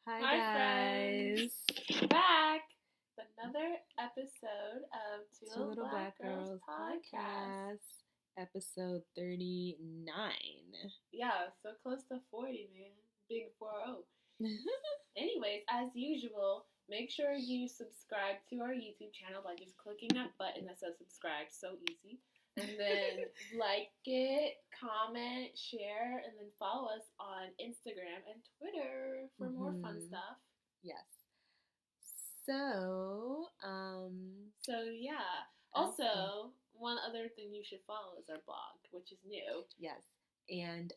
Hi Hi, guys. friends. Back with another episode of Two Little Black Girls podcast, episode 39. Yeah, so close to 40, man. Big 4-0. Anyways, as usual, make sure you subscribe to our YouTube channel by just clicking that button that says subscribe. So easy. And then like it, comment, share, and then follow us on Instagram and Twitter for more fun stuff. Yes. So, yeah. Also, one other thing you should follow is our blog, which is new. Yes. And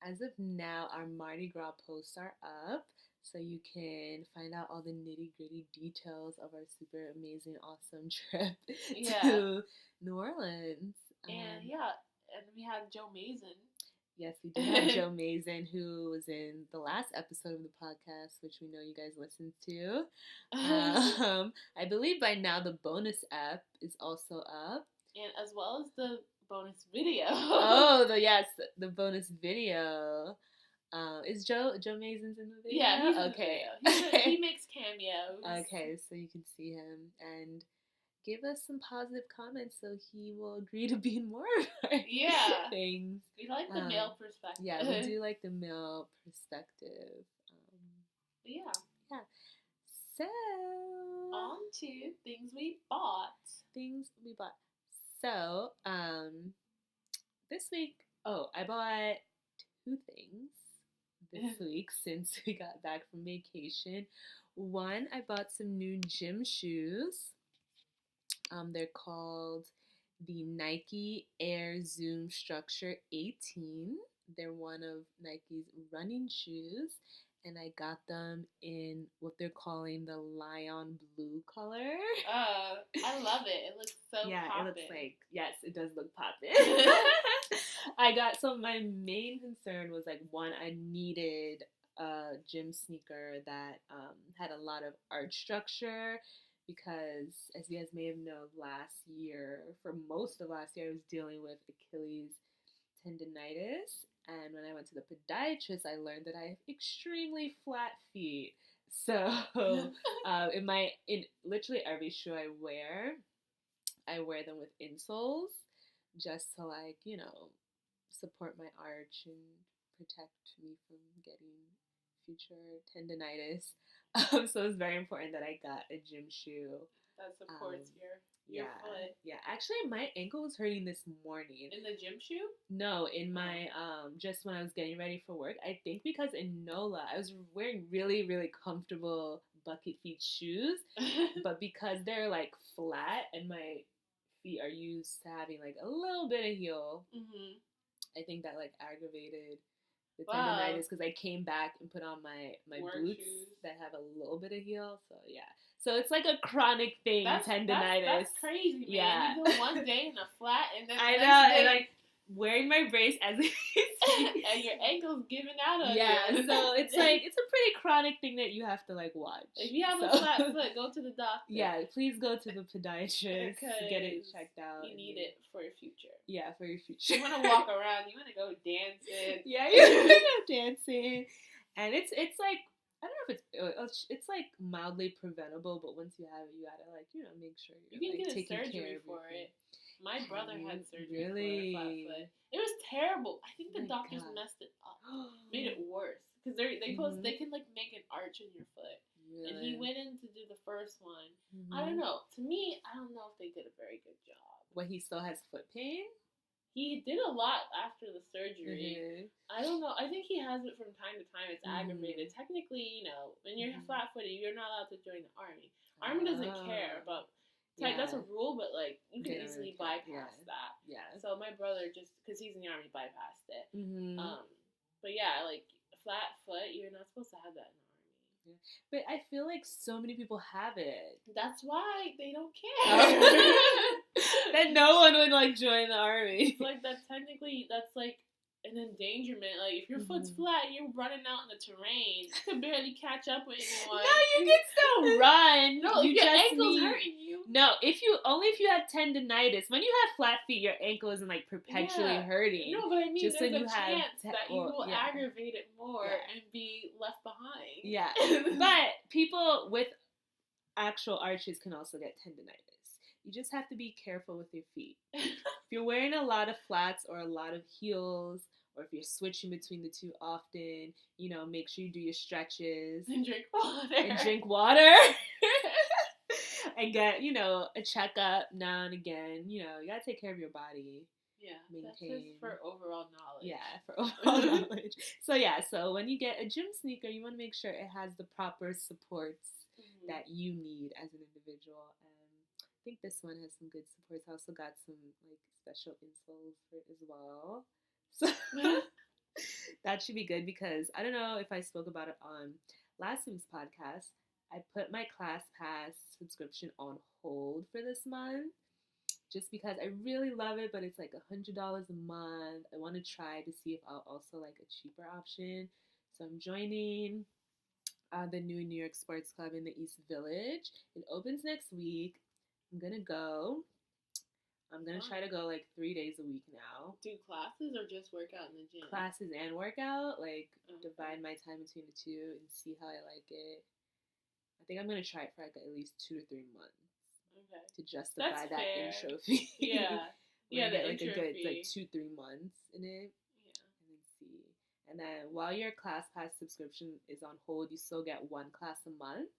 as of now, our Mardi Gras posts are up. So you can find out all the nitty-gritty details of our super amazing, awesome trip to New Orleans. And we had Joe Mason. Yes, we did have Joe Mason, who was in the last episode of the podcast, which we know you guys listened to. I believe by now the bonus app is also up. And as well as the bonus video. The bonus video. Is Joe Mason's in the video? Yeah, he's in the video. He makes cameos. Okay, so you can see him and give us some positive comments so he will agree to be in more of our things. We like the male perspective. Yeah, we do like the male perspective. Yeah. So, on to things we bought. So, this week, I bought 2 things this week since we got back from vacation. One, I bought some new gym shoes. They're called the Nike Air Zoom Structure 18. They're one of Nike's running shoes, and I got them in what they're calling the lion blue color. I love it. It looks so poppin'. It looks like, yes, it does look poppin'. So my main concern was, one, I needed a gym sneaker that had a lot of arch structure, because, as you guys may have known, for most of last year, I was dealing with Achilles tendonitis. And when I went to the podiatrist, I learned that I have extremely flat feet. So, in literally every shoe I wear them with insoles, just to, support my arch and protect me from getting future tendonitis. So it's very important that I got a gym shoe that supports your foot. Yeah, actually, my ankle was hurting this morning. In the gym shoe? No, in my just when I was getting ready for work. I think because in NOLA I was wearing really, really comfortable bucket feet shoes, but because they're flat and my feet are used to having a little bit of heel, I think that aggravated the tendonitis, because I came back and put on my boots shoes that have a little bit of heel. So yeah, so it's a chronic thing, tendonitis. That's crazy, man. Yeah. You go one day in a flat, and then I know, and wearing my brace as and your ankle's giving out on you. Yeah, so it's it's a pretty chronic thing that you have to watch. If you have a flat foot, go to the doctor. Yeah, please go to the podiatrist, get it checked out. You need it for your future. Yeah, for your future. You want to walk around, you want to go dancing. Yeah, you want to go dancing. And it's I don't know if it's mildly preventable, but once you have it, you gotta make sure you're you can get taking surgery care of for it. My brother had surgery really? for a flat foot. It was terrible. I think the doctors messed it up, made it worse, because they can make an arch in your foot. Really? And he went in to do the first one. I don't know. To me, I don't know if they did a very good job. What, he still has foot pain? He did a lot after the surgery. I don't know. I think he has it from time to time. It's aggravated. Technically, when you're flat-footed, you're not allowed to join the Army. Army doesn't care about... That's a rule, but you can easily bypass that. Yeah. So my brother, just because he's in the Army, bypassed it. But yeah, flat foot, you're not supposed to have that in the Army. Yeah. But I feel so many people have it. That's why they don't care. That no one would join the Army. That's technically an endangerment. Like, if your foot's flat, you're running out in the terrain. You can barely catch up with anyone. No, you can still run. No, you if your just ankle's hurting you. No, if you have tendonitis. When you have flat feet, your ankle isn't like perpetually hurting. No, but I mean, just there's when a chance that you will aggravate it more and be left behind. Yeah, but people with actual arches can also get tendonitis. You just have to be careful with your feet. If you're wearing a lot of flats or a lot of heels, or if you're switching between the two often, make sure you do your stretches. And drink water. And get, a checkup now and again. You gotta take care of your body. Yeah, that's just for overall knowledge. Yeah, for overall knowledge. So when you get a gym sneaker, you want to make sure it has the proper supports that you need as an individual. I think this one has some good supports. I also got some like special insoles for it as well. So that should be good because I don't know if I spoke about it on last week's podcast. I put my ClassPass subscription on hold for this month just because I really love it, but it's like $100 a month. I want to try to see if I'll also like a cheaper option. So I'm joining the new New York Sports Club in the East Village. It opens next week. I'm going to go. I'm going to try to go like 3 days a week now. Do classes or just work out in the gym? Classes and workout. Like divide my time between the two and see how I like it. I think I'm going to try it for like at least 2 to 3 months. Okay. To justify that intro fee. Yeah. Yeah, get like intro a good fee. like 2-3 months in it. Yeah. And then see. And then while your ClassPass subscription is on hold, you still get 1 class a month.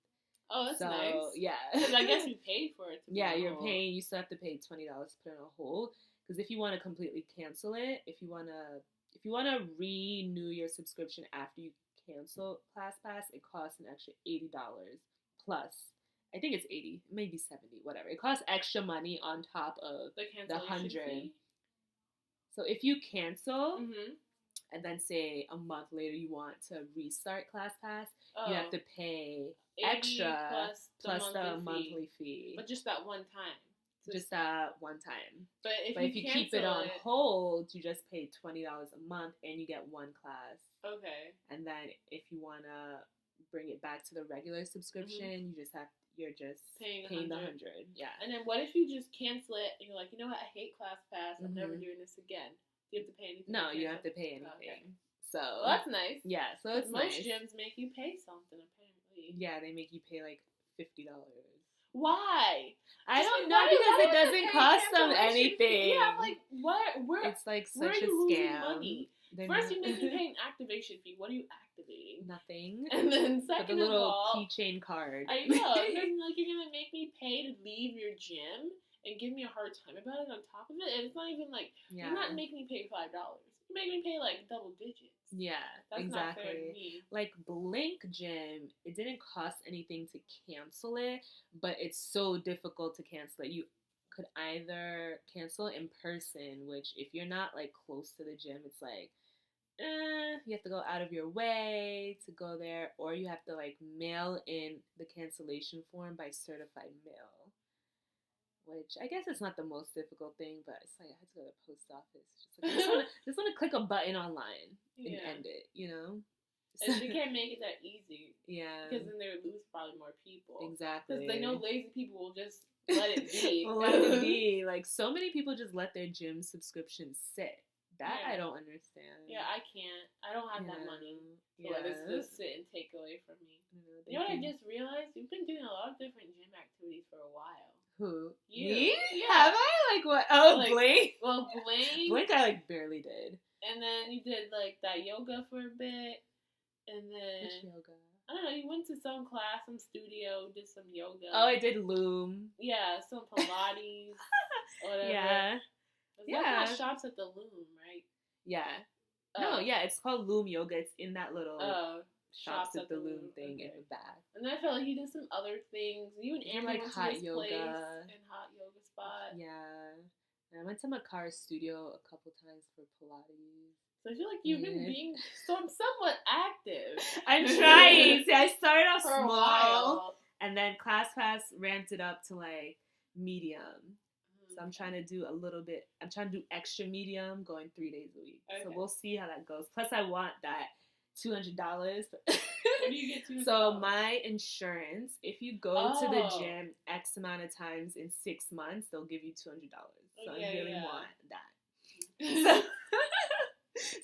Oh, that's nice. Yeah. Because I guess you paid for it. You're paying. You still have to pay $20 to put it on hold. Because if you want to completely cancel it, if you want to renew your subscription after you cancel ClassPass, it costs an extra $80 plus. I think it's 80, maybe 70, whatever. It costs extra money on top of the 100. Fee? So if you cancel, and then say a month later you want to restart ClassPass, you have to pay extra plus the monthly fee. But just that one time. Just that one time. But if you keep it on hold, you just pay $20 a month and you get 1 class. Okay. And then if you want to bring it back to the regular subscription, you're just paying the 100. Yeah. And then what if you just cancel it and you're like, you know what, I hate ClassPass, I'm never doing this again. Do you have to pay anything? No, you don't have to pay anything. Okay. So that's nice. Yeah, so it's nice. Most gyms make you pay something apparently. Yeah, they make you pay like $50. Why? I don't know because it doesn't cost them anything. Yeah, I'm like, what? It's like such a scam. Money? First, you make me pay an activation fee. What are you activating? Nothing. And then second of all, the little keychain card. I know. And then like you're gonna make me pay to leave your gym and give me a hard time about it on top of it. And it's not even like you're not making me pay $5. You're making me pay like double digits. Yeah, that's exactly. Not fair to me. Like Blink Gym, it didn't cost anything to cancel it, but it's so difficult to cancel it. You could either cancel in person, which if you're not like close to the gym, it's like you have to go out of your way to go there, or you have to like mail in the cancellation form by certified mail, which I guess it's not the most difficult thing, but it's like I had to go to the post office. Just want to click a button online and end it, And they can't make it that easy. Yeah. Because then they would lose probably more people. Exactly. Because they know lazy people will just let it be. Let it be. Like, so many people just let their gym subscriptions sit. That I don't understand. Yeah, I can't. I don't have that money to let it just sit and take away from me. You know what I just realized? You've been doing a lot of different gym activities for a while. Who? You? Me? Yeah. Have I? Like what? Oh, like, Blink? Well, Blink. Blink I like barely did. And then you did like that yoga for a bit. And then... Which yoga? I don't know, you went to some class, some studio, did some yoga. Oh, I did Loom. Yeah, some Pilates. Whatever. Yeah. That shops at the Loom, right? Yeah. No, it's called Loom Yoga. It's in that little shops at the Loom thing in the back. And then I felt like you did some other things. You and Andrew went to hot this yoga place and hot yoga spot. Yeah. And I went to Makar's studio a couple times for Pilates. So I feel like you've been being somewhat active. I'm trying. See, I started off for small, and then ClassPass ramped it up to like medium. So I'm trying to do I'm trying to do extra medium, going 3 days a week. Okay. So we'll see how that goes. Plus I want that $200. What do you get $200? So my insurance, if you go to the gym X amount of times in 6 months, they'll give you $200. So I really want that.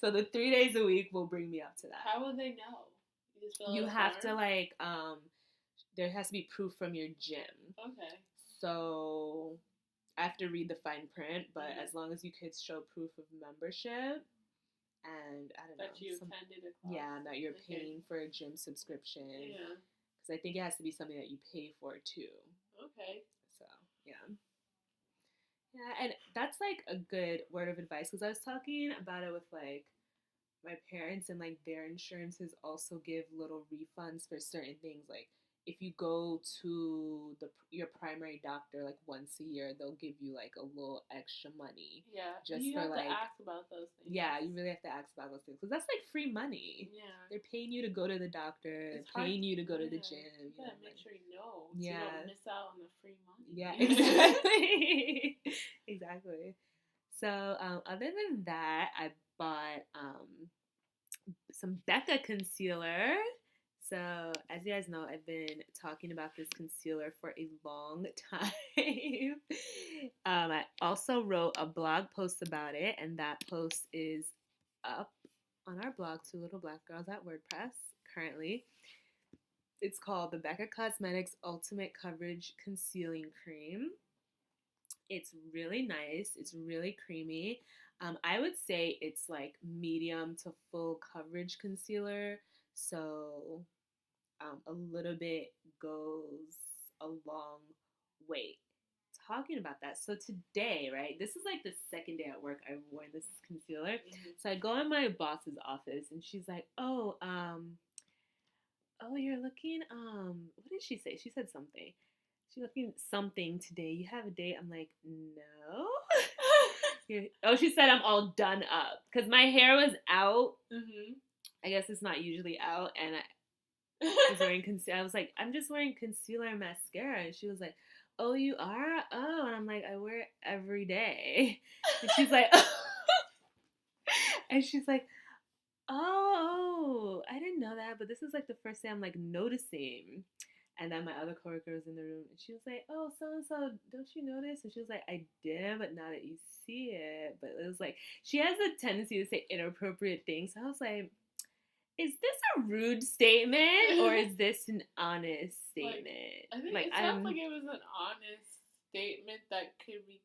So the 3 days a week will bring me up to that. How will they know? You have to like there has to be proof from your gym. Okay. So I have to read the fine print, but as long as you could show proof of membership and I don't know. That you attended a class. Yeah, that you're paying for a gym subscription. Yeah. Because I think it has to be something that you pay for too. Okay. So, yeah. Yeah, and that's like a good word of advice because I was talking about it with like my parents and like their insurances also give little refunds for certain things. Like if you go to your primary doctor like once a year, they'll give you like a little extra money. Yeah, just you for have like to ask about those things. Yeah, you really have to ask about those things because that's like free money. Yeah, they're paying you to go to the doctor, it's paying you to go to the gym. You gotta make sure you know. So yeah, you don't miss out on the free money. Yeah, exactly. Exactly. So other than that, I bought some Becca concealer. So, as you guys know, I've been talking about this concealer for a long time. I also wrote a blog post about it, and that post is up on our blog, Two Little Black Girls at WordPress, currently. It's called the Becca Cosmetics Ultimate Coverage Concealing Cream. It's really nice. It's really creamy. I would say it's like medium to full coverage concealer. So a little bit goes a long way. Talking about that. So today, right, this is like the second day at work I've worn this concealer. Mm-hmm. So I go in my boss's office and she's like, oh, you're looking, what did she say? She said something. She's looking something today. You have a date? I'm like, no. Oh, she said I'm all done up because my hair was out. Mm-hmm. I guess it's not usually out, and I was wearing concealer. I was like, I'm just wearing concealer and mascara, and she was like, oh, you are? Oh, and I'm like, I wear it every day. And she's like, and she's like, oh, I didn't know that, but this is like the first day I'm like noticing. And then my other coworker was in the room, and she was like, oh, so-and-so, don't you notice? And she was like, I didn't, but now that you see it. But it was like, she has a tendency to say inappropriate things. So I was like, is this a rude statement, or is this an honest statement? I think it sounds like it was an honest statement that could be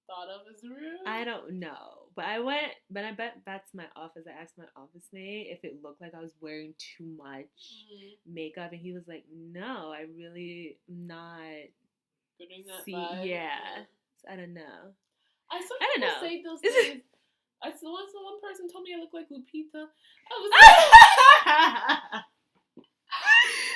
thought of as rude. I don't know. But I bet that's my office. I asked my office mate if it looked like I was wearing too much makeup, and he was like, no, I really am not. Getting that vibe. Yeah. So I don't know. I don't know. Say those things. One person told me I look like Lupita. I was like,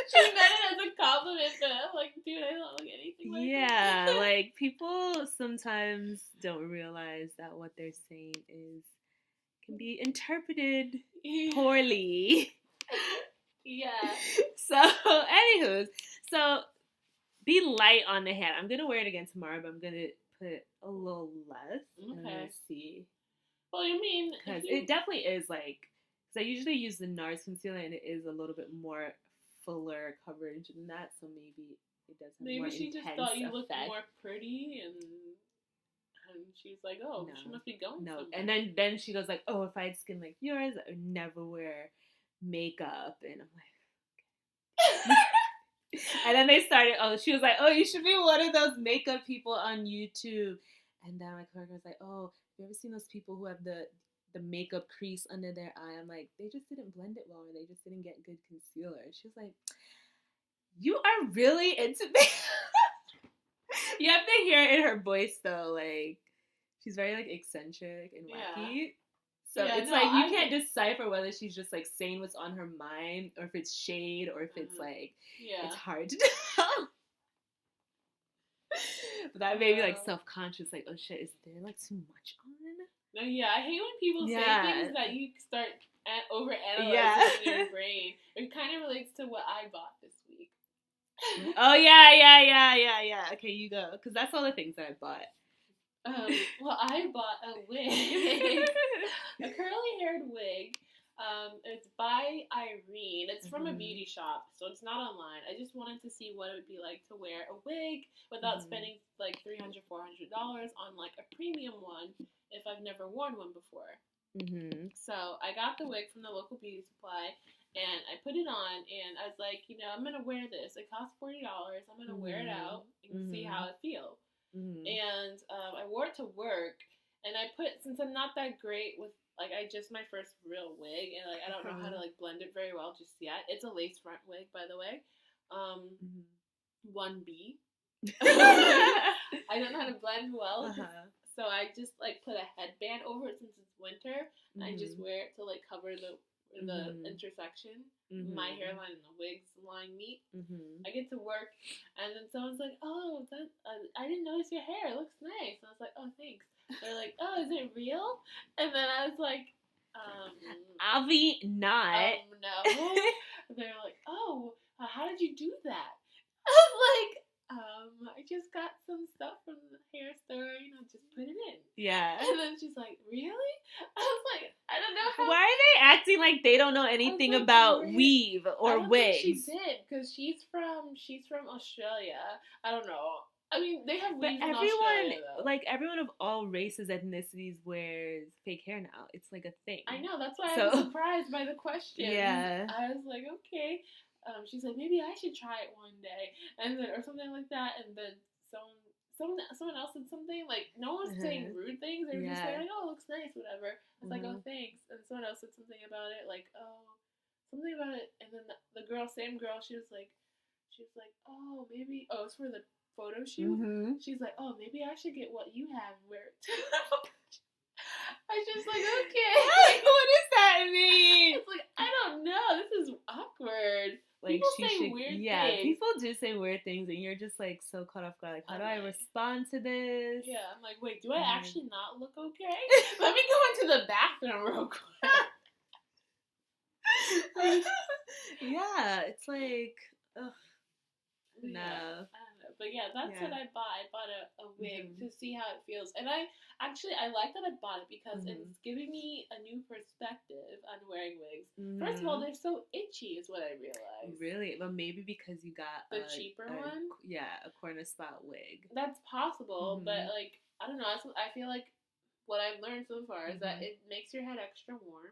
she meant it as a compliment, but I'm like, dude, I don't look anything like that. Yeah, like people sometimes don't realize that what they're saying can be interpreted poorly. Yeah. So, anywho, be light on the head. I'm gonna wear it again tomorrow, but I'm gonna put a little less. Okay. And see. Well, you mean because it definitely is like. Because I usually use the NARS concealer, and it is a little bit more fuller coverage than that, so maybe it does have more intense effect. Maybe she just thought you looked more pretty, and she's like, oh, she must be going somewhere. And then she goes like, oh, if I had skin like yours, I would never wear makeup, and I'm like, okay. And then they started, she was like, oh, you should be one of those makeup people on YouTube. And then my coworker was like, oh, have you ever seen those people who have the makeup crease under their eye? I'm like, they just didn't blend it well, or they just didn't get good concealer. She was like, you are really into me. You have to hear it in her voice though, like she's very like eccentric and wacky. So it's like you can't decipher whether she's just like saying what's on her mind, or if it's shade, or if it's like it's hard to tell. But that made me like self-conscious, like, oh shit, is there like too much on? No, yeah, I hate when people say things that you start overanalyzing in your brain. It kind of relates to what I bought this week. Oh yeah. Okay, you go, because that's all the things that I bought. Well, I bought a wig, a curly-haired wig. It's by Irene. It's from a beauty shop, so it's not online. I just wanted to see what it would be like to wear a wig without spending like $300, $400 on like a premium one if I've never worn one before. So I got the wig from the local beauty supply, and I put it on, and I was like, I'm gonna wear this. It costs $40. I'm gonna wear it out and see how it feels. And I wore it to work, and since I'm not that great with, like, my first real wig, and, like, I don't know how to, like, blend it very well just yet. It's a lace front wig, by the way. 1B. I don't know how to blend well, so I just, like, put a headband over it since it's winter, and I just wear it to, like, cover the intersection, my hairline and the wig's line meet. I get to work, and then someone's like, "Oh, I didn't notice your hair. It looks nice." And I was like, "Oh, thanks." They're like, "Oh, is it real?" And then I was like, "Obvi not." No. They're like, "Oh, how did you do that?" I was like, I just got some stuff from the hair store, just put it in. Yeah. And then she's like, "Really?" I was like, I don't know how. Why are they acting like they don't know anything about weave or wigs? Think she did, because she's from Australia. I don't know. I mean, they have weaves in Australia, though. Like, everyone of all races, ethnicities wears fake hair now. It's like a thing. I know. That's why I was surprised by the question. Yeah. I was like, okay. She's like, maybe I should try it one day, and then, or something like that. And then someone else said something, like, no one was saying rude things. They were just saying, like, "Oh, it looks nice," whatever. I was like, "Oh, thanks." And someone else said something about it, like, "Oh, something about it." And then the same girl, she was like, "Oh, maybe." Oh, it's for the photo shoot. She's like, "Oh, maybe I should get what you have and wear it too." I was just like, okay. What does that mean? It's like, I don't know. This is awkward. Like, people say weird things. Yeah, people do say weird things, and you're just, like, so caught off guard. Like, how do I respond to this? Yeah, I'm like, wait, do I actually not look okay? Let me go into the bathroom real quick. Yeah, it's like, ugh. No. I don't know. But yeah, that's what I bought. I bought a wig to see how it feels. And I like that I bought it because it's giving me a new perspective on wearing wigs. First of all, they're so itchy is what I realized. Really? But maybe because you got the cheaper one? Yeah, a corner spot wig. That's possible, but, like, I don't know. I feel like what I've learned so far is that it makes your head extra warm,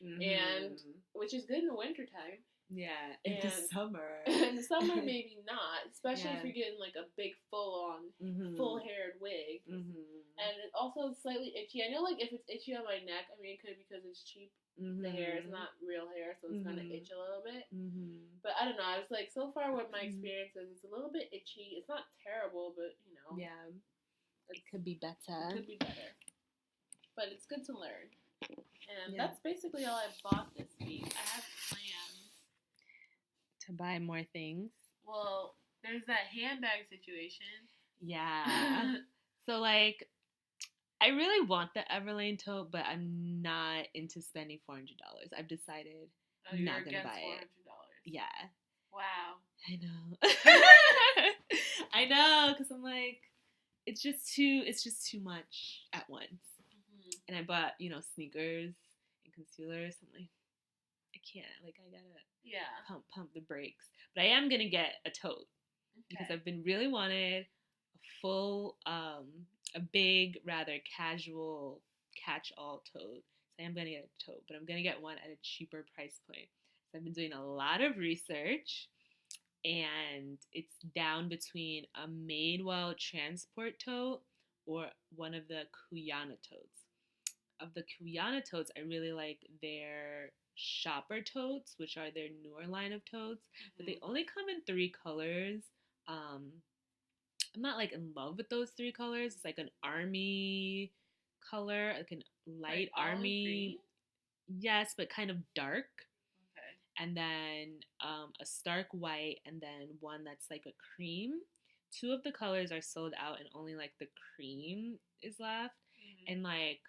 and which is good in the wintertime. Yeah, in the summer. In the summer, maybe not, especially if you're getting, like, a big, full-on, full-haired wig. And it also is slightly itchy. I know, like, if it's itchy on my neck, I mean, it could be because it's cheap. The hair is not real hair, so it's going to itch a little bit. But I don't know. I was like, so far what my experience is, it's a little bit itchy. It's not terrible, but, Yeah. It could be better. But it's good to learn. And that's basically all I bought this week. I have plans to buy more things. Well, there's that handbag situation. Yeah. So, like, I really want the Everlane tote, but I'm not into spending $400. I've decided I'm not going to buy it. Yeah. Wow. I know. I know, because I'm like, it's just too much at once. And I bought, sneakers and concealers. I'm like, I can't. Like, I gotta pump the brakes. But I am gonna get a tote because I've been really wanted a full, a big, rather casual catch-all tote. So I am gonna get a tote, but I'm gonna get one at a cheaper price point. So I've been doing a lot of research, and it's down between a Madewell Transport tote or one of the Kuyana totes. Of the Kuyana totes, I really like their shopper totes, which are their newer line of totes, but they only come in 3 colors. I'm not, like, in love with those 3 colors. It's like an army color, like a light army. Yes, but kind of dark. And then a stark white, and then one that's like a cream. 2 of the colors are sold out, and only, like, the cream is left. And, like,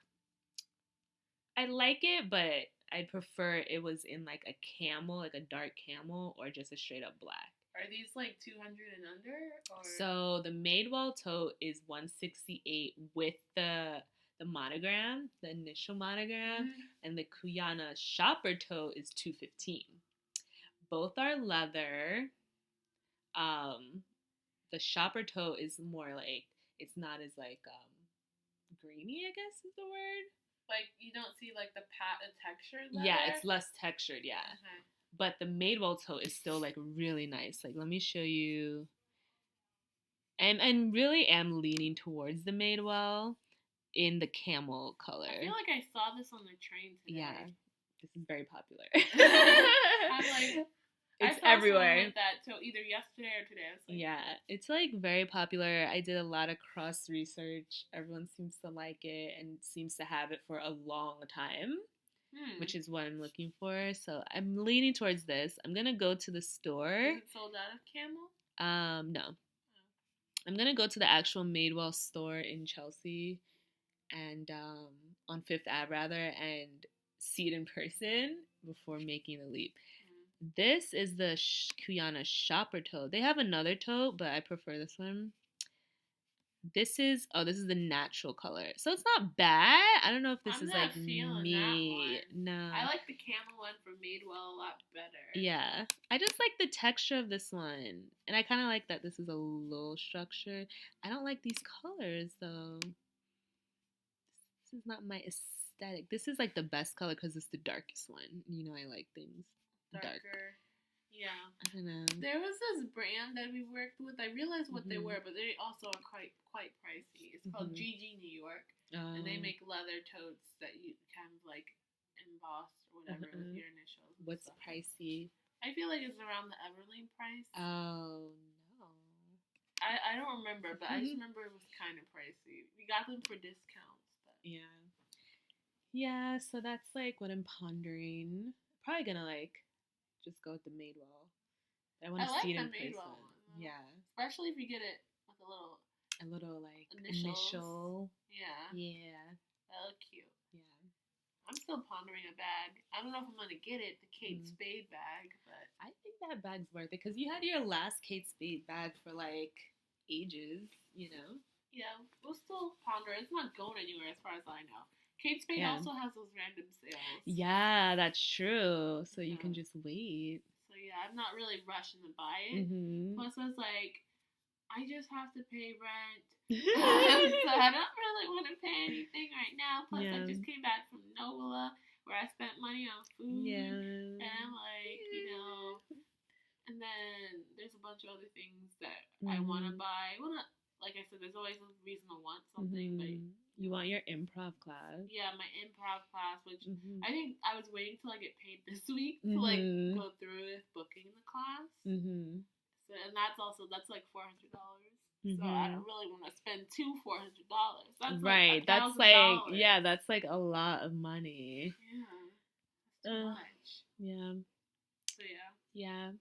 I like it, but I'd prefer it was in, like, a camel, like a dark camel, or just a straight up black. Are these like 200 and under? Or? So the Madewell tote is $168 with the monogram, the initial monogram, and the Kuyana shopper tote is $215. Both are leather. The shopper tote is more like, it's not as like grainy, I guess is the word. Like you don't see like the texture leather? Yeah, it's less textured, yeah. Okay. But the Madewell tote is still like really nice. Like let me show you. And really am leaning towards the Madewell in the camel color. I feel like I saw this on the train today. Yeah, this is very popular. I'm like, it's I saw everywhere. With that till either yesterday or today. I was like, yeah, it's like very popular. I did a lot of cross research. Everyone seems to like it and seems to have it for a long time, which is what I'm looking for. So I'm leaning towards this. I'm gonna go to the store. Is it sold out of camel? No. I'm gonna go to the actual Madewell store in Chelsea, and on Fifth Ave rather, and see it in person before making the leap. This is the Kuyana shopper tote. They have another tote, but I prefer this one. This is the natural color, so it's not bad. I don't know if this is like me. No, I like the camel one from Madewell a lot better. Yeah, I just like the texture of this one, and I kind of like that this is a little structured. I don't like these colors though. This is not my aesthetic. This is like the best color because it's the darkest one. You know, I like things darker. Dark. Yeah. I don't know. There was this brand that we worked with. I realized what they were, but they also are quite pricey. It's called GG New York, and they make leather totes that you kind of like emboss or whatever with your initials. What's pricey? I feel like it's around the Everlane price. Oh no. I don't remember, but I just remember it was kind of pricey. We got them for discounts, but yeah. So that's like what I'm pondering. Probably gonna like just go with the Madewell. I want to see it in person. One, yeah, especially if you get it with a little like initial. Yeah, that look cute. Yeah, I'm still pondering a bag. I don't know if I'm gonna get it, the Kate Spade bag, but I think that bag's worth it because you had your last Kate Spade bag for like ages, you know. Yeah, we'll still ponder. It's not going anywhere as far as I know. Kate Spade also has those random sales. Yeah, that's true. So you can just wait. So yeah, I'm not really rushing to buy it. Plus, I was like, I just have to pay rent. So I don't really want to pay anything right now. Plus, I just came back from NOLA where I spent money on food. Yeah. And I'm like, you know, and then there's a bunch of other things that I want to buy. Well, not, like I said, there's always a reason to want something, but you want your improv class. Yeah, my improv class, which I think I was waiting till I get paid this week to like go through with booking the class. So, and that's like $400. So I don't really want to spend $400. That's right. Like that's like that's like a lot of money. Yeah, that's too much. Yeah. So yeah. Yeah.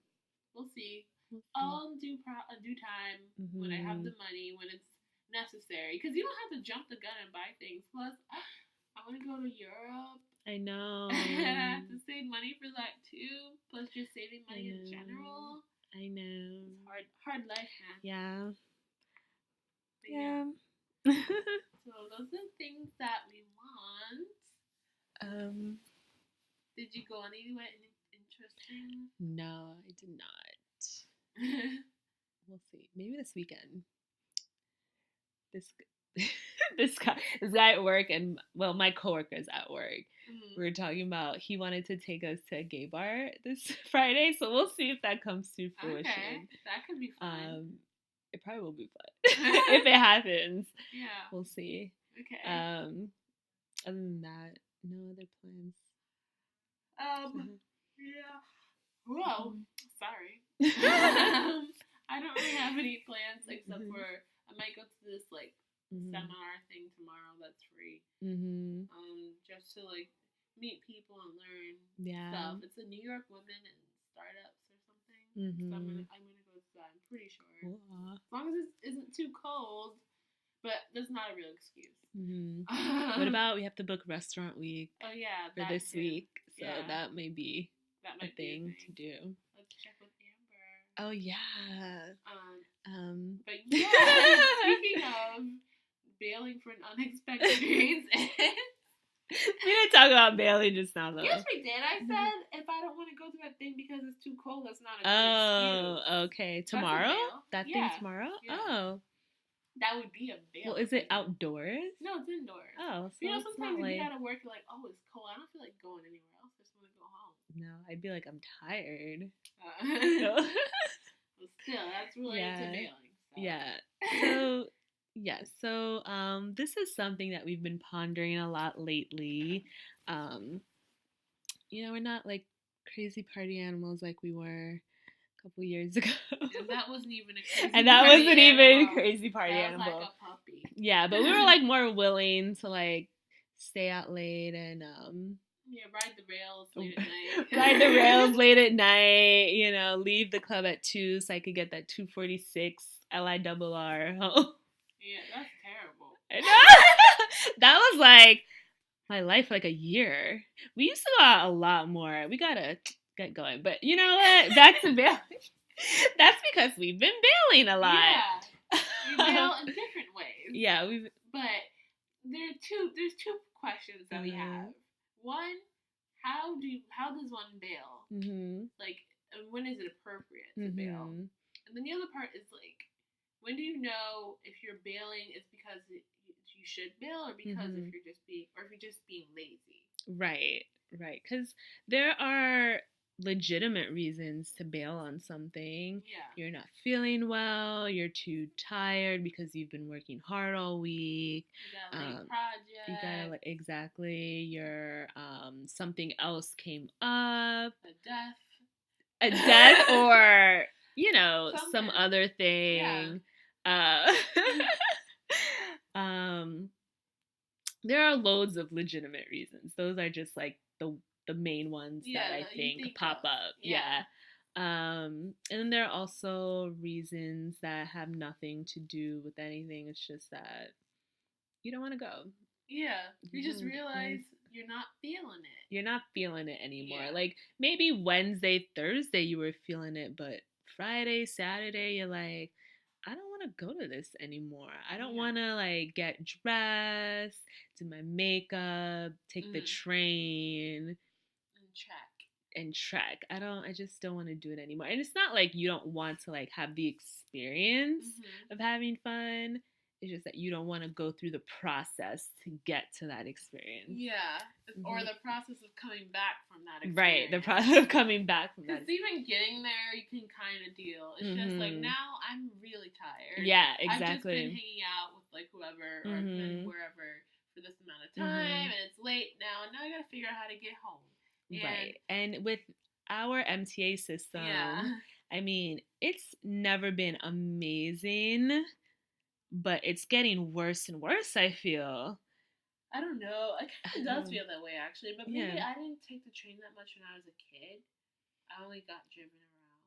We'll see. All in due time when I have the money, when it's necessary, because you don't have to jump the gun and buy things. Plus, I want to go to Europe. I know. And I have to save money for that too. Plus, just saving money in general. I know. It's hard life, man. Yeah. Yeah. So those are the things that we want. Did you go anywhere interesting? No, I did not. We'll see. Maybe this weekend. This guy at work, and well, my coworkers at work, we were talking about he wanted to take us to a gay bar this Friday, so we'll see if that comes to fruition. Okay, that could be fun. It probably will be fun if it happens. Yeah, we'll see. Okay. Other than that, no other plans. Yeah. Whoa. Sorry. I don't really have any plans except for I might go to this like seminar thing tomorrow that's free. Just to like meet people and learn stuff. It's a New York Women in Startups or something. So I'm gonna go to that. I'm pretty sure. As long as it isn't too cold, but that's not a real excuse. What about we have to book restaurant week? Oh yeah, for this week. So that may be a thing to do. Let's check with Amber. Oh yeah. But yeah, speaking of bailing for an unexpected reason. We didn't talk about bailing just now, though. Yes, we did. I said if I don't want to go to that thing because it's too cold, that's not a good excuse. Oh, okay. Tomorrow? That thing tomorrow? Yeah. Oh. That would be a bail. Well, is it outdoors? No, it's indoors. Oh, so you know, it's sometimes not if you like... gotta work, you're like, oh, it's cold. I don't feel like going anywhere else. I just want to go home. No, I'd be like, I'm tired. But still, that's related to bailing. So. Yeah. So... Yeah, so this is something that we've been pondering a lot lately. You know, we're not like crazy party animals like we were a couple years ago. And that wasn't even a crazy and that party wasn't animal. even a crazy party that animal. Was like a puppy. Yeah, but we were like more willing to like stay out late and yeah, ride the rails late at night. Ride the rails late at night, you know, leave the club at 2 so I could get that 2:46 LIRR home. Yeah, that's terrible. I know. That was like my life for like a year. We used to go out a lot more. We gotta get going. But you know what? Back to bailing. That's because we've been bailing a lot. Yeah. We bail in different ways. Yeah, But there's two questions that we have. One, how does one bail? Mm-hmm. Like, when is it appropriate to bail? And then the other part is like, when do you know if you're bailing is because you should bail or because if you're just being lazy? Right. Because there are legitimate reasons to bail on something. Yeah. You're not feeling well. You're too tired because you've been working hard all week. You got a late project. You gotta exactly. Your something else came up. A death, or you know some other thing. Yeah. There are loads of legitimate reasons. Those are just like the main ones that I think pop up. Yeah. And then there are also reasons that have nothing to do with anything. It's just that you don't want to go. Yeah. You just realize you're not feeling it. You're not feeling it anymore. Yeah. Like maybe Wednesday, Thursday you were feeling it, but Friday, Saturday you're like, I don't want to go to this anymore. I don't want to like get dressed, do my makeup, take the train and trek. I just don't want to do it anymore. And it's not like you don't want to like have the experience of having fun. It's just that you don't want to go through the process to get to that experience. Yeah. Or the process of coming back from that experience. Right, the process of coming back from that. Because even getting there, you can kind of deal. It's just like, now I'm really tired. Yeah, exactly. I've just been hanging out with like whoever or been wherever for this amount of time, and it's late now, and now I gotta figure out how to get home. Right. And with our MTA system, I mean, it's never been amazing. But it's getting worse and worse, I feel. I don't know. It kind of does feel that way, actually. But maybe I didn't take the train that much when I was a kid. I only got driven around.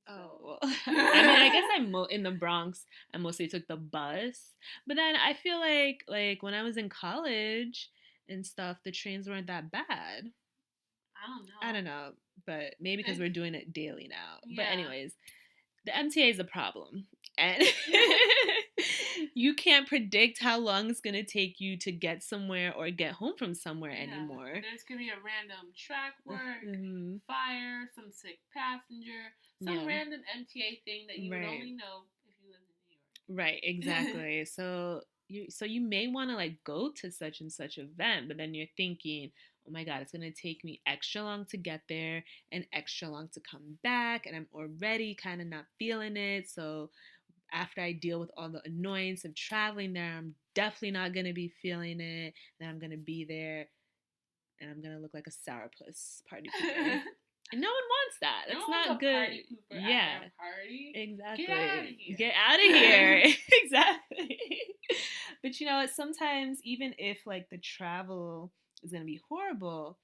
So. Oh, well. I mean, I guess I'm in the Bronx. I mostly took the bus. But then I feel like when I was in college and stuff, the trains weren't that bad. I don't know. But maybe because we're doing it daily now. Yeah. But anyways, the MTA is a problem. And you can't predict how long it's going to take you to get somewhere or get home from somewhere anymore. There's going to be a random track work, fire, some sick passenger, some random MTA thing that you would only know if you live in New York. Right, exactly. So you may want to like go to such and such event, but then you're thinking, oh my God, it's going to take me extra long to get there and extra long to come back. And I'm already kind of not feeling it. So after I deal with all the annoyance of traveling there, I'm definitely not going to be feeling it. And I'm going to be there and I'm going to look like a sourpuss party pooper. And no one wants that. That's not good. Party pooper at a party. Exactly. Get out of here. Get out of here. Exactly. But you know what? Sometimes even if like the travel is going to be horrible,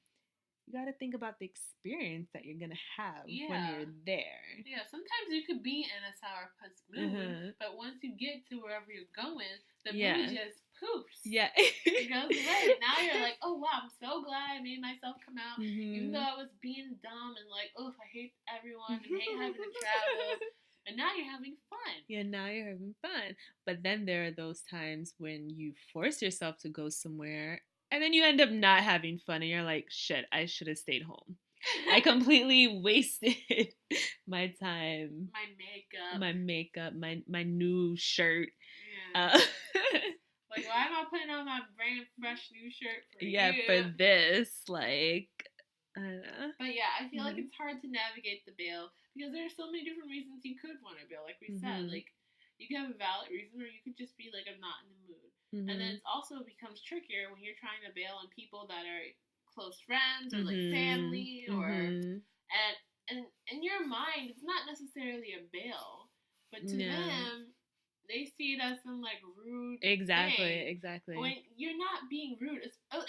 you got to think about the experience that you're going to have when Yeah. you're there. Yeah, sometimes you could be in a sourpuss mood, but once you get to wherever you're going, the mood just poofs. Yeah. It goes away. Now you're like, oh wow, I'm so glad I made myself come out, even though I was being dumb and like, oh, I hate everyone and hate having to travel. And now you're having fun. Yeah, now you're having fun. But then there are those times when you force yourself to go somewhere and then you end up not having fun and you're like, shit, I should have stayed home. I completely wasted my time. My makeup. My new shirt. Yeah. Like, why am I putting on my brand fresh new shirt for you? For this, like, I don't know. But yeah, I feel like it's hard to navigate the bail because there are so many different reasons you could want to bail. Like we said, like, you could have a valid reason or you could just be like, I'm not in the mood. And then it also becomes trickier when you're trying to bail on people that are close friends or like family or and in your mind it's not necessarily a bail, but to them they see it as some like rude Exactly. when you're not being rude. Some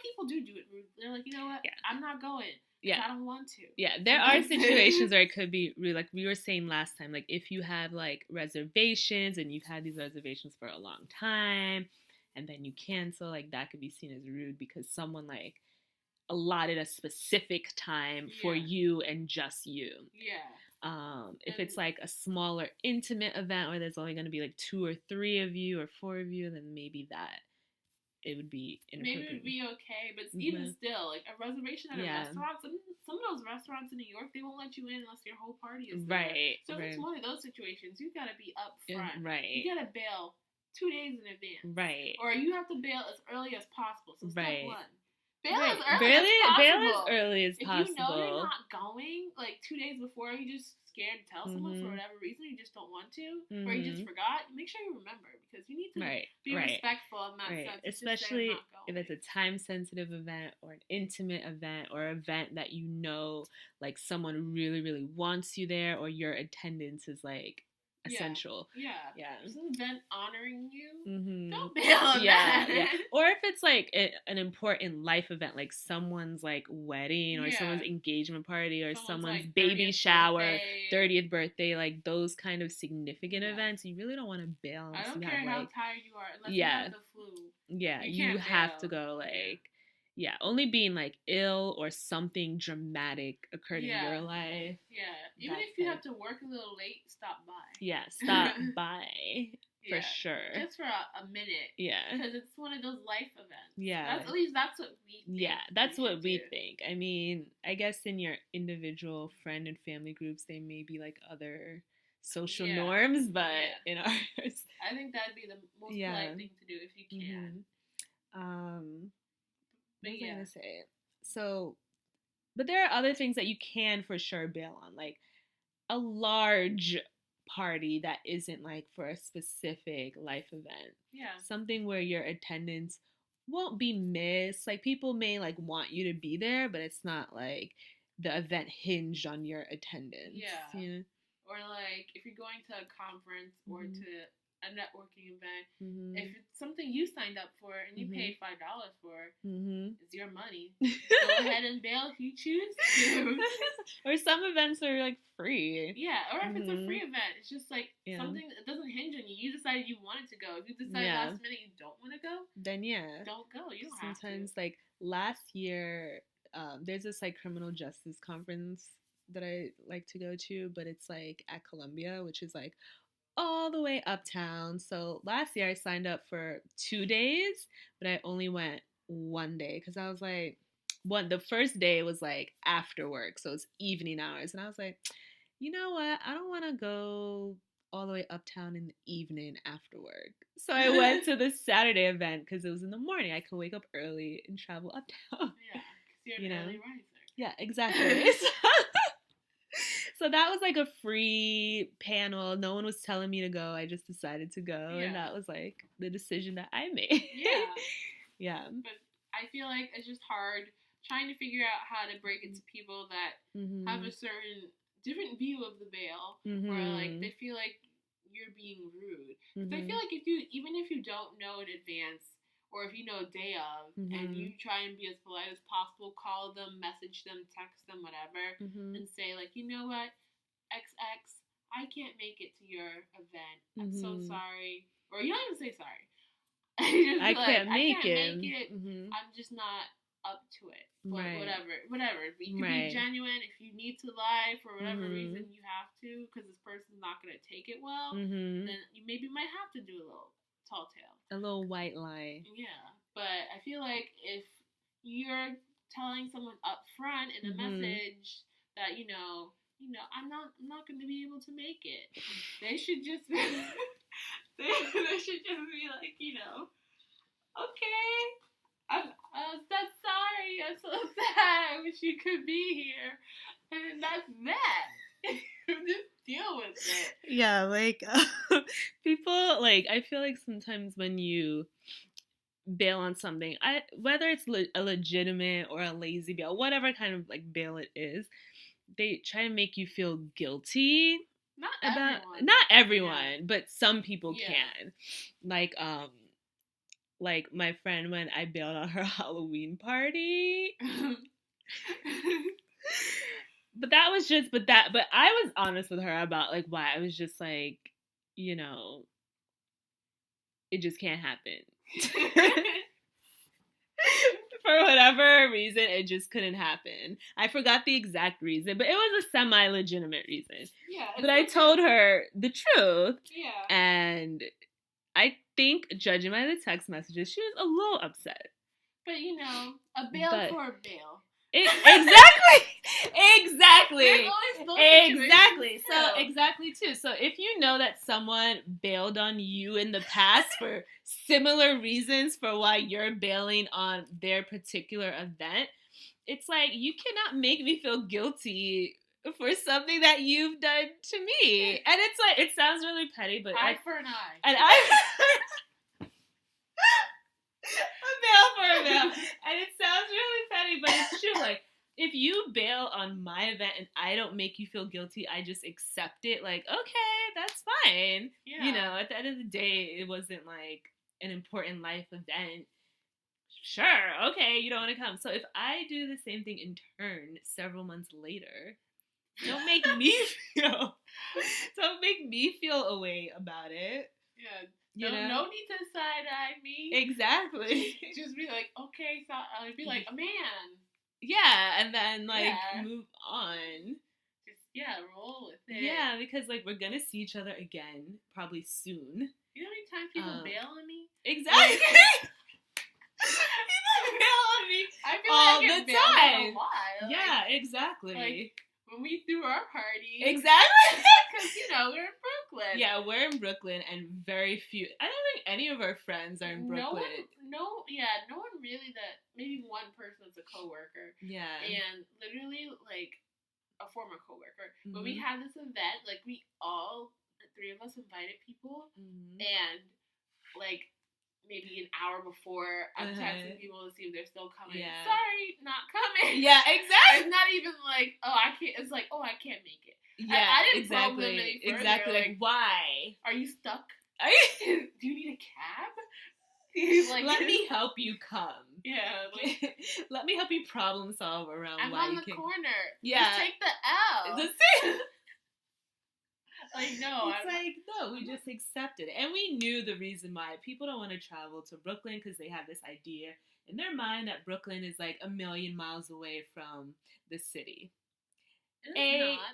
people do it rude. They're like, you know what, I'm not going. Yeah, I don't want to. Yeah, there are situations where it could be rude. Like we were saying last time, like if you have like reservations and you've had these reservations for a long time and then you cancel, like that could be seen as rude because someone like allotted a specific time for you and just you. Yeah. If it's like a smaller intimate event where there's only going to be like 2 or 3 of you or 4 of you, then maybe that it would be inappropriate. Maybe it would be okay, but even still, like a reservation at a restaurant, some of those restaurants in New York, they won't let you in unless your whole party is there. Right. So if it's one of those situations, you got to be up front. Right. You got to bail 2 days in advance. Right. Or you have to bail as early as possible. So step 1. Bail as early as possible. If you know you're not going, like 2 days before, you just scared to tell someone for whatever reason, you just don't want to, or you just forgot, make sure you remember because you need to be respectful in that sense. Especially if it's a time-sensitive event or an intimate event or an event that you know, like someone really, really wants you there or your attendance is like essential. Yeah. If it's an event honoring you, don't bail on that. Yeah. Or if it's like an important life event, like someone's like wedding or someone's engagement party or someone's like baby shower, 30th birthday, like those kind of significant events, you really don't want to bail. I don't care how tired you are, unless you have the flu. Yeah, you have to go like. Yeah, only being like ill or something dramatic occurred in your life. Yeah, even if you have to work a little late, stop by. Yeah, stop by for sure. Just for a minute. Yeah, because it's one of those life events. Yeah, at least that's what we think. Yeah, that's what we think. I mean, I guess in your individual friend and family groups, there may be like other social norms, but in ours, I think that'd be the most polite thing to do if you can. What was I gonna say? So, but there are other things that you can for sure bail on, like a large party that isn't like for a specific life event. Yeah. Something where your attendance won't be missed. Like people may like want you to be there, but it's not like the event hinged on your attendance. Yeah. You know? Or like if you're going to a conference or to a networking event, if it's something you signed up for and you paid $5 for, it's your money. Go ahead and bail if you choose to. Or some events are like free. Yeah, or if it's a free event, it's just like something that doesn't hinge on you. You decided you wanted to go. If you decide last minute you don't want to go, then don't go. You don't have to. Sometimes, like last year, there's this like criminal justice conference that I like to go to, but it's like at Columbia, which is like all the way uptown. So last year I signed up for 2 days, but I only went 1 day because I was like, the first day was like after work, so it's evening hours, and I was like, you know what, I don't want to go all the way uptown in the evening after work. So I went to the Saturday event because it was in the morning. I could wake up early and travel uptown. Yeah, because you're an early riser. Yeah, exactly. So that was like a free panel. No one was telling me to go. I just decided to go. And that was like the decision that I made. Yeah. But I feel like it's just hard trying to figure out how to break it to people that have a certain different view of the bail. Or like they feel like you're being rude. Because I feel like even if you don't know in advance or if you know day of, and you try and be as polite as possible, call them, message them, text them, whatever, and say, like, you know what, XX, I can't make it to your event. I'm so sorry. Or you don't even say sorry. Just I can't make it. I'm just not up to it. Right. Whatever. You can be genuine. If you need to lie for whatever reason, you have to, because this person's not going to take it well, then you maybe might have to do a little tall tale. A little white lie. Yeah. But I feel like if you're telling someone up front in a message that, you know, I'm not going to be able to make it, they should just be, they should just be like, you know, okay, I'm so sorry, I'm so sad, I wish you could be here, and that's that. Just deal with it. Yeah, like, people, like, I feel like sometimes when you bail on something, whether it's a legitimate or a lazy bail, whatever kind of, like, bail it is, they try to make you feel guilty. Not everyone, but some people can. Like my friend, when I bailed on her Halloween party. But I was honest with her about, like, why. I was just like, you know, it just can't happen. For whatever reason, it just couldn't happen. I forgot the exact reason, but it was a semi-legitimate reason. Yeah. But I told her the truth. Yeah. And I think, judging by the text messages, she was a little upset. But, you know, a bail for a bail. Exactly. So exactly too. So if you know that someone bailed on you in the past for similar reasons for why you're bailing on their particular event, it's like, you cannot make me feel guilty for something that you've done to me. And it's like, it sounds really petty, but eye for an eye. And a bail. And it sounds really petty, but it's true. Like, if you bail on my event and I don't make you feel guilty, I just accept it. Like, okay, that's fine. Yeah. You know, at the end of the day, it wasn't like an important life event. Sure, okay, you don't want to come. So if I do the same thing in turn several months later, don't make me feel a way about it. Yeah. No need to side-eye me. Exactly. Just be like, okay, so I'll be like, a man. Yeah, and then, like, move on. Just, roll with it. Yeah, because, like, we're gonna see each other again, probably soon. You know how many times people bail on me? Exactly! People bail on me I feel all like the time. A lot. Yeah, exactly. Like, when we threw our party. Exactly! Because, you know, we're in Brooklyn. Yeah, we're in Brooklyn, and very few, I don't think any of our friends are in Brooklyn. No one really maybe one person that's a coworker. Yeah. And literally, like, a former coworker. When we had this event, like, we all, the three of us invited people, and, like, maybe an hour before, I'm texting people to see if they're still coming. Yeah. Sorry, not coming. Yeah, exactly. It's not even like, I can't. It's like, I can't make it. Yeah, I didn't probe them any further. Exactly. Like, why? Are you stuck? Do you need a cab? Like, let me help you come. Yeah. Like, let me help you problem solve around I'm why on you the can. corner. Yeah. Just take the L. Like, no. It's like, no, we just accepted it. And we knew the reason why. People don't want to travel to Brooklyn because they have this idea in their mind that Brooklyn is like a million miles away from the city.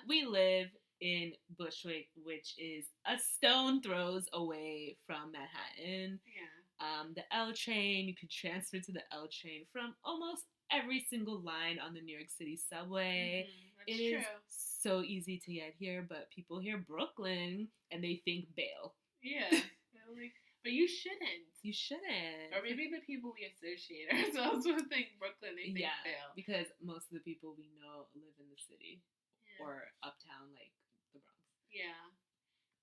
We live in Bushwick, which is a stone throws away from Manhattan. Yeah. The L train, you could transfer to the L train from almost every single line on the New York City subway. It is so easy to get here, but people hear Brooklyn and they think bail. Yeah. But you shouldn't. You shouldn't. Or maybe the people we associate ourselves with think Brooklyn, they think bail. Because most of the people we know live in the city. Or uptown, like the Bronx. Yeah.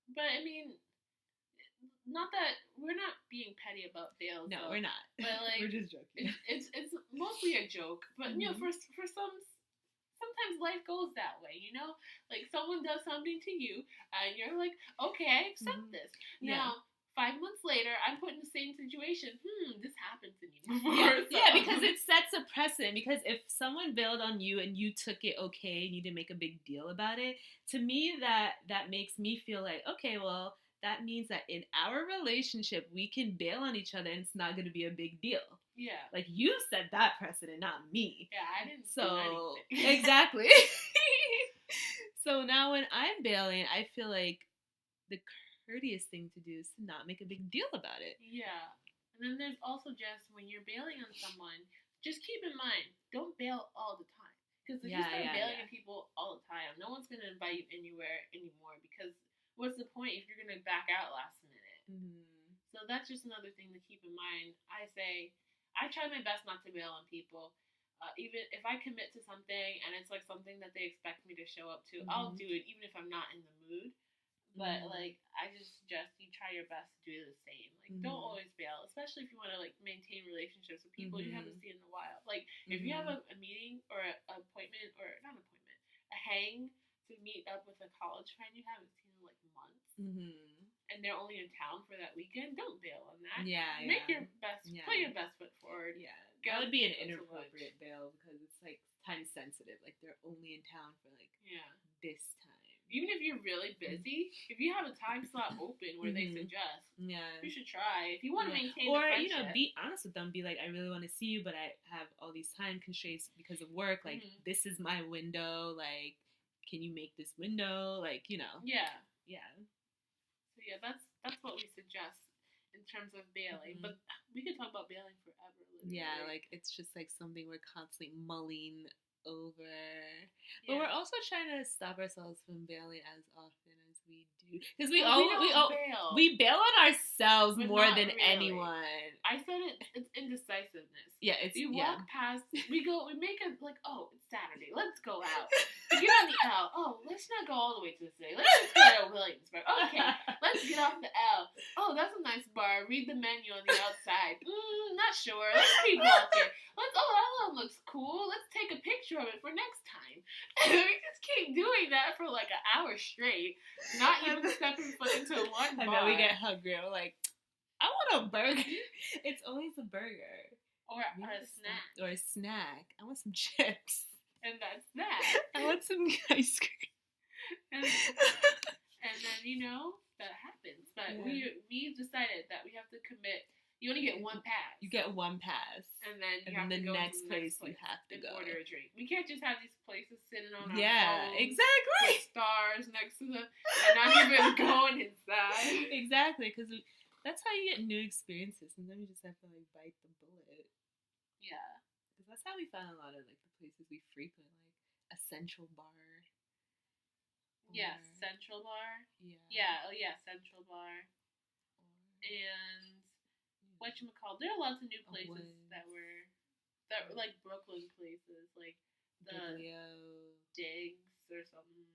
But, I mean, not that we're not being petty about bail. No, we're not. But, like, we're just joking. It's mostly a joke. But, you know, for sometimes life goes that way, you know? Like, someone does something to you, and you're like, okay, I accept this. Now, 5 months later, I'm put in the same situation. This happened to me before. Yeah, because it sets a precedent. Because if someone bailed on you and you took it okay and you didn't make a big deal about it, to me that makes me feel like, okay, well, that means that in our relationship we can bail on each other and it's not going to be a big deal. Yeah. Like, you set that precedent, not me. Yeah, I didn't do anything. Exactly. So now when I'm bailing, I feel like the courteous thing to do is to not make a big deal about it. Yeah. And then there's also just when you're bailing on someone, just keep in mind, don't bail all the time. Because if you start bailing on people all the time, no one's going to invite you anywhere anymore. Because what's the point if you're going to back out last minute? Mm-hmm. So that's just another thing to keep in mind. I try my best not to bail on people. Even if I commit to something and it's like something that they expect me to show up to, I'll do it even if I'm not in the mood. But, like, I just suggest you try your best to do the same. Like, don't always bail, especially if you want to, like, maintain relationships with people you haven't seen in a while. Like, if you have a meeting or an appointment, or not an appointment, a hang to meet up with a college friend you haven't seen in, like, months, and they're only in town for that weekend, don't bail on that. Yeah, Make your best, put your best foot forward. Yeah. That would be an inappropriate bail because it's, like, time sensitive. Like, they're only in town for, like, this time. Even if you're really busy, if you have a time slot open where they suggest, you should try. If you want to maintain the friendship. Or, be honest with them. Be like, I really want to see you, but I have all these time constraints because of work. Like, this is my window. Like, can you make this window? Like, Yeah. Yeah. So, yeah, that's what we suggest in terms of bailing. But we could talk about bailing forever. Literally. Yeah, like, it's just, like, something we're constantly mulling over. But we're also trying to stop ourselves from bailing as often as we do, because we bail on ourselves more than anyone. I said it's indecisiveness. Yeah, we walk past, we make it like, oh, it's Saturday, let's go out. We get on the L. Oh, let's not go all the way to the city. Let's just go to Williamsburg. Okay, let's get off the L. Oh, that's a nice bar. Read the menu on the outside. Not sure. Let's keep walking. That one looks cool. Let's take a picture of it for next time. And we just keep doing that for like an hour straight, not even stepping foot into one bar. And then we get hungry. We're like, I want a burger. It's always a burger. Or a snack. Or a snack. I want some chips. And that's that. I want some ice cream. And then, that happens. But we decided that we have to commit. You only get one pass. You get one pass. And then you have to go to the next place you have to go. Order a drink. We can't just have these places sitting on our phones. Exactly. With stars next to them and not even going inside. Exactly, because that's how you get new experiences. And then we just have to, like, bite the bullet. Yeah. Because that's how we found a lot of, like, the places we frequent, like a Central Bar. Yeah, Central Bar. Yeah. Yeah, Central Bar. And whatchamacallit, there are lots of new places that were like Brooklyn places, like the Digs or something.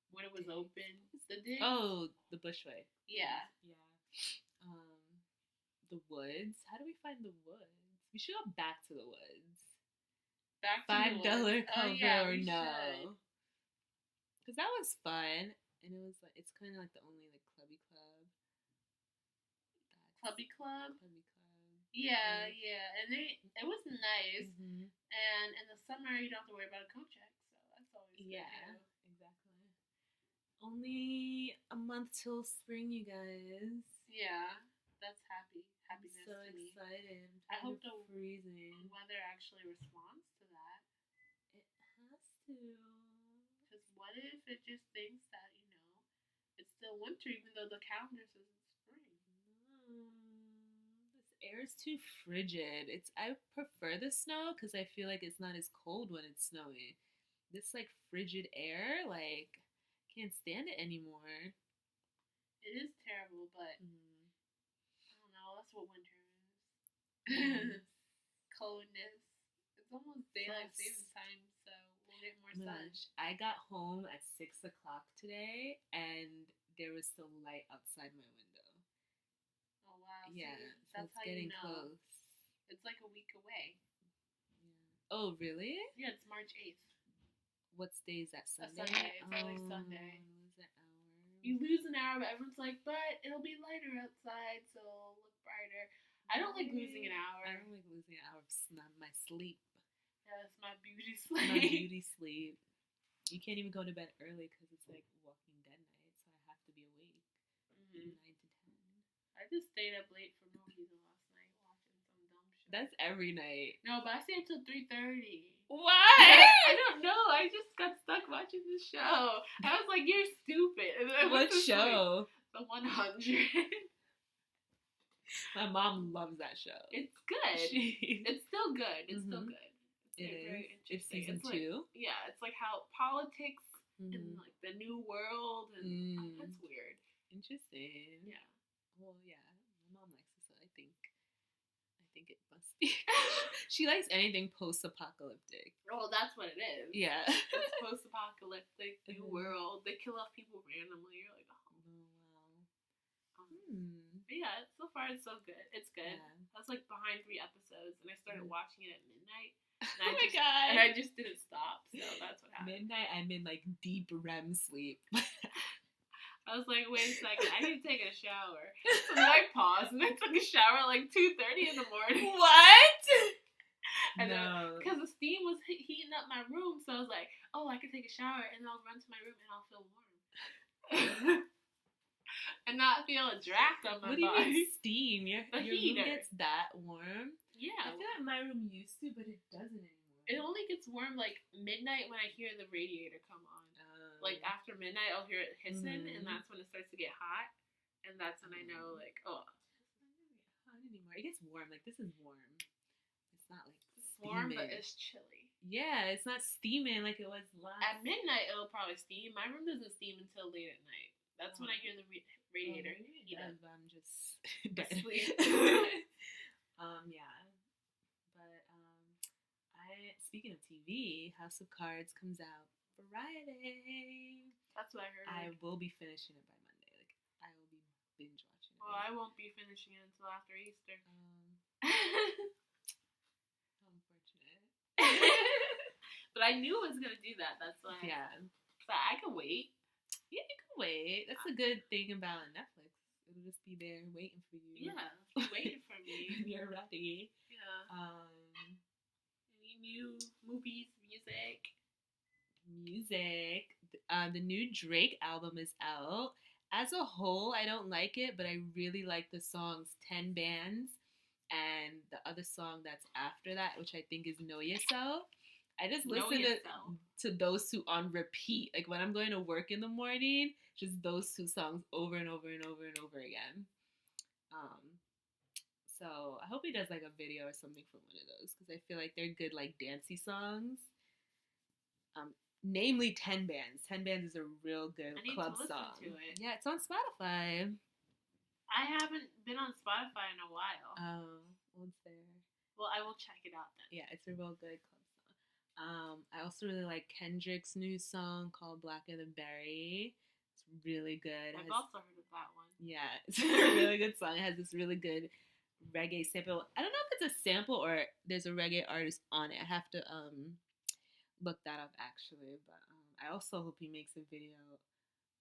When it was open, the Digs. Oh, the Bushway. Yeah. Yeah. The Woods. How do we find the Woods? We should go back to the Woods. Back to $5 cover or no? Because that was fun, and it was like, it's kind of like the only like clubby club. Clubby club. Yeah, and it was nice. And in the summer, you don't have to worry about a coat check, so that's always good. Yeah, exactly. Only a month till spring, you guys. Yeah, that's happiness. I'm so excited. I hope the weather actually responds to that. It has to. Because what if it just thinks that, it's still winter, even though the calendar says it's spring? This air is too frigid. I prefer the snow because I feel like it's not as cold when it's snowy. This, like, frigid air, like, can't stand it anymore. It is terrible, but I don't know. That's what winter is. Coldness. It's almost daylight savings time, so we'll get more sun. I got home at 6 o'clock today, and there was still light outside my window. Oh, wow. Yeah, so that's how getting close. It's like a week away. Yeah. Oh, really? Yeah, it's March 8th. What day is that? Sunday? It's only Sunday. Is it hours? You lose an hour, but everyone's like, but it'll be lighter outside, so it'll look brighter. I don't like losing an hour. I don't like losing an hour of my sleep. Yeah, it's my beauty sleep. My beauty sleep. You can't even go to bed early because it's like Walking Dead night, so I have to be awake 9 to 10. I just stayed up late for movies last night watching some dumb shit. That's every night. No, but I stayed up till 3:30. Why? I don't know. I just got stuck watching the show. I was like, "You're stupid." And then What show? The 100. My mom loves that show. It's good. It's still good. It's still good. It is. Very interesting. It's season It's like, 2. yeah, it's like how politics in like the new world and that's weird. Interesting. Yeah. Well, yeah, my mom likes it, so I think it must be. She likes anything post-apocalyptic. Oh, that's what it is. Yeah. It's post-apocalyptic new world. They kill off people randomly. You're like, oh wow. But yeah, so far it's so good. It's good. Yeah. I was like behind 3 episodes, and I started watching it at midnight. Oh my god! And I just didn't stop. So that's what happened. Midnight, I'm in like deep REM sleep. I was like, wait a second, I need to take a shower. So then I paused and I took a shower at like 2:30 in the morning. What? And no. Because the steam was heating up my room, so I was like, oh, I can take a shower and then I'll run to my room and I'll feel warm. And not feel a draft on my body. What do you mean steam? Your heater. room gets that warm? Yeah. I feel like my room used to, but it doesn't anymore. It only gets warm like midnight when I hear the radiator come on. Like after midnight, I'll hear it hissing, and that's when it starts to get hot, and that's when I know, like, oh, it's not really hot anymore. It gets warm. Like this is warm. It's not like it's warm, but it's chilly. Yeah, it's not steaming like it was last. At midnight, it'll probably steam. My room doesn't steam until late at night. That's when I hear the radiator. Yeah, but I'm just dead. Asleep. Yeah. But speaking of TV, House of Cards comes out Friday. That's what I heard. I will be finishing it by Monday. Like I will be binge watching it. Well, I won't be finishing it until after Easter. Unfortunate. But I knew I was gonna do that. That's why. Yeah. So I can wait. Yeah, you can wait. That's a good thing about Netflix. It'll just be there waiting for you. Yeah, waiting for me. When you're ready. Yeah. Any new movies, music. The new Drake album is out. As a whole, I don't like it, but I really like the songs 10 Bands and the other song that's after that, which I think is Know Yourself. I just listen to those two on repeat. Like when I'm going to work in the morning, just those 2 songs over and over and over and over again. So I hope he does like a video or something for one of those because I feel like they're good like dancey songs. Namely 10 Bands. 10 Bands is a real good club song. To it. Yeah, it's on Spotify. I haven't been on Spotify in a while. Oh, well, it's there. Well, I will check it out then. Yeah, it's a real good club song. I also really like Kendrick's new song called Blacker Than Berry. It's really good. I've also heard of that one. Yeah, it's a really good song. It has this really good reggae sample. I don't know if it's a sample or there's a reggae artist on it. I have to look that up actually, but I also hope he makes a video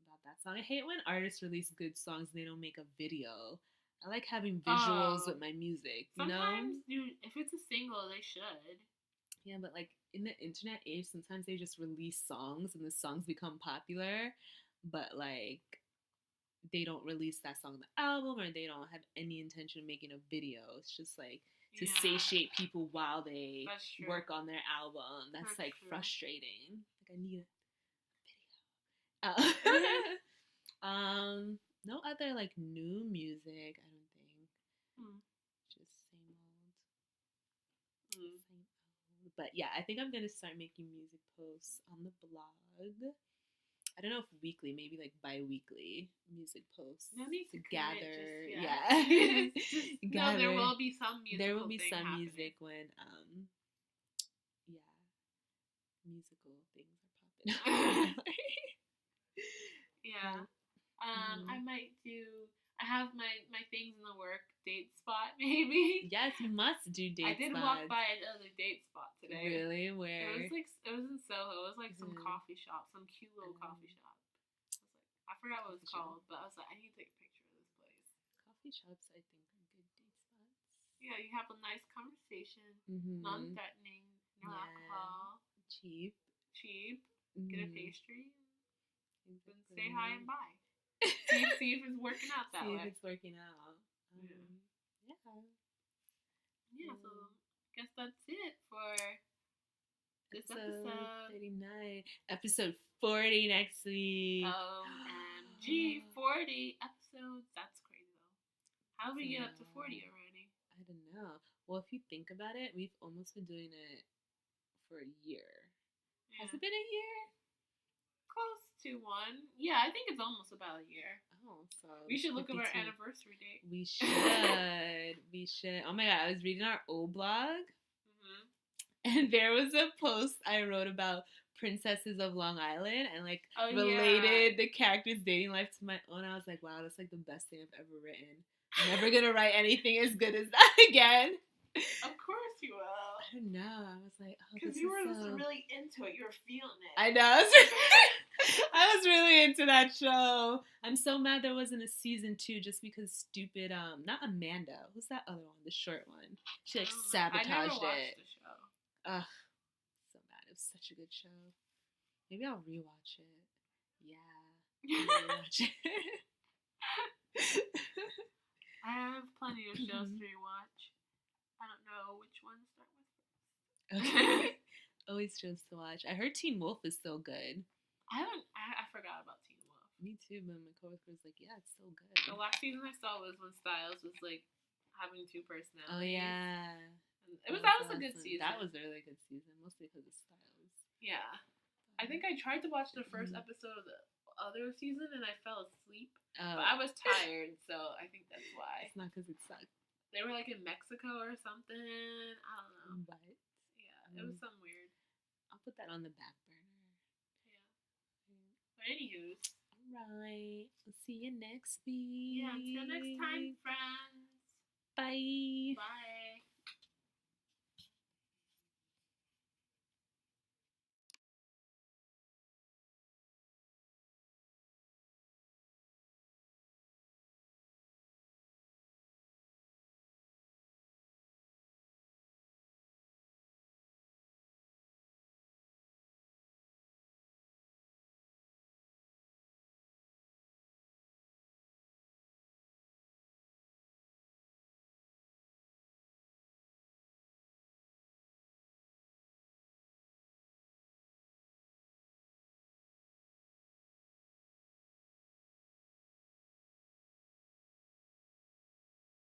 about that song. I hate when artists release good songs and they don't make a video. I like having visuals with my music, sometimes, if it's a single, they should. Yeah, but like in the internet age, sometimes they just release songs and the songs become popular, but like they don't release that song on the album or they don't have any intention of making a video. It's just like to satiate people while they work on their album. That's like frustrating. Like I need a video. No other like new music, I don't think. Just same old. But yeah, I think I'm gonna start making music posts on the blog. I don't know if weekly, maybe like bi-weekly music posts to gather. No, there will be some music. There will be some happening. Music when musical things are popping up. Yeah. I might do. I have my things in the work. Date spot, maybe. Yes, you must do date. I did walk by another date spot today. Really? Where? It was in Soho. It was like some coffee shop, some cute little coffee shop. I forgot what it was Coffee shop. called, but I was like, I need to take a picture of this place. Coffee shops, I think, are good date spots. Yeah, you have a nice conversation, Mm-hmm. non-threatening, no alcohol, cheap, get a pastry, exactly. and say hi and bye. see if it's working out that way. See if it's working out. Yeah, so I guess that's it for this episode. 39. Episode 40 next week. OMG, 40 episodes. That's crazy, though. How did we get up to 40 already? I don't know. Well, if you think about it, we've almost been doing it for a year. Yeah. Has it been a year? Close to one. Yeah, I think it's almost about a year. Oh, so we should look up our anniversary date. We should. We should. Oh my god, I was reading our old blog, and there was a post I wrote about princesses of Long Island and like related the characters' dating life to my own. I was like, wow, that's like the best thing I've ever written. I'm never gonna write anything as good as that again. Of course you will. I don't know. I was like, oh, because you were really into it. You were feeling it. I know. I was really into that show. I'm so mad there wasn't a season 2 just because stupid, not Amanda. Who's that other one? The short one. She like sabotaged I never watched it. The show. Ugh. So mad. It was such a good show. Maybe I'll rewatch it. Yeah. I'll rewatch it. I have plenty of shows to rewatch. I don't know which one to start with first. Okay. Always shows to watch. I heard Teen Wolf is still good. I forgot about Teen Wolf. Me too, but my coworker was like, yeah, it's so good. The last season I saw was when Styles was like having 2 personalities. Oh yeah. That was a good season. That was a really good season, mostly because of Styles. Yeah. I think I tried to watch the first episode of the other season and I fell asleep. But I was tired, so I think that's why. It's not because it sucked. They were like in Mexico or something. I don't know. But yeah, it was some weird. I'll put that on the back burner. Yeah. But anywho's. Alright. We'll see you next week. Yeah, until next time, friends. Bye. Bye.